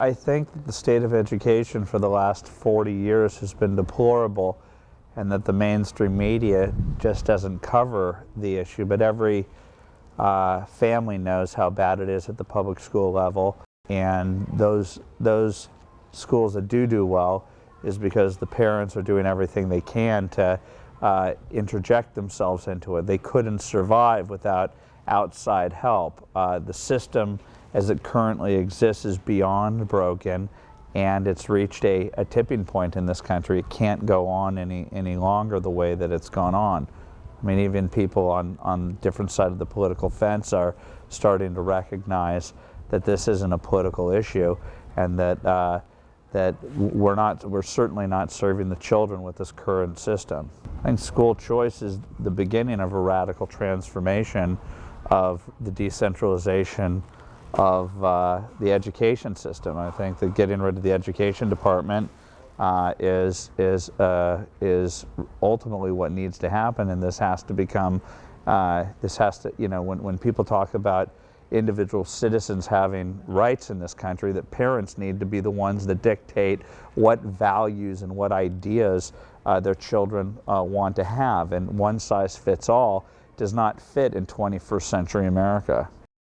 I think that the state of education for the last 40 years has been deplorable, and that the mainstream media just doesn't cover the issue. But every family knows how bad it is at the public school level, and those schools that do well is because the parents are doing everything they can to interject themselves into it. They couldn't survive without outside help. The system as it currently exists is beyond broken, and it's reached a tipping point in this country. It can't go on any longer the way that it's gone on. I mean, even people on different sides of the political fence are starting to recognize that this isn't a political issue, and that we're certainly not serving the children with this current system. I think school choice is the beginning of a radical transformation of the decentralization of the education system. I think that getting rid of the education department is ultimately what needs to happen, and this has to become, when people talk about individual citizens having rights in this country, that parents need to be the ones that dictate what values and what ideas their children want to have, and one size fits all does not fit in 21st century America.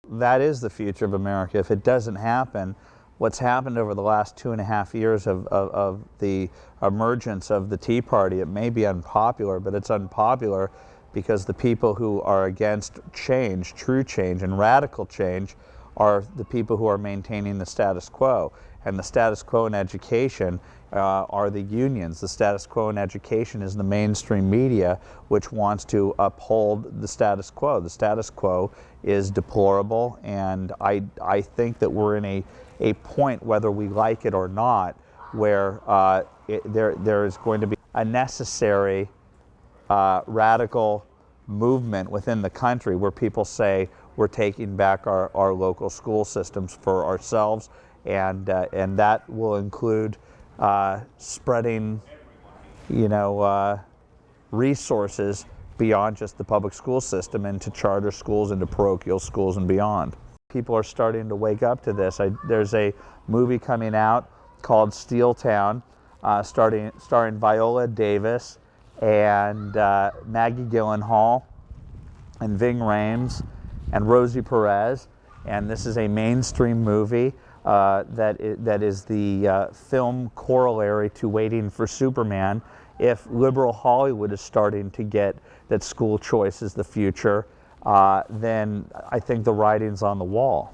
That is the future of America. If it doesn't happen, what's happened over the last 2.5 years of the emergence of the Tea Party, it may be unpopular, but it's unpopular because the people who are against change, true change and radical change, are the people who are maintaining the status quo. And the status quo in education are the unions. The status quo in education is the mainstream media, which wants to uphold the status quo. The status quo is deplorable, and I think that we're in a point, whether we like it or not, where there is going to be a necessary radical movement within the country where people say we're taking back our local school systems for ourselves, and that will include spreading, resources beyond just the public school system into charter schools, into parochial schools, and beyond. People are starting to wake up to this. There's a movie coming out called Steel Town, starring Viola Davis and Maggie Gyllenhaal and Ving Rhames and Rosie Perez, and this is a mainstream movie that is the film corollary to Waiting for Superman. If liberal Hollywood is starting to get that school choice is the future, then I think the writing's on the wall.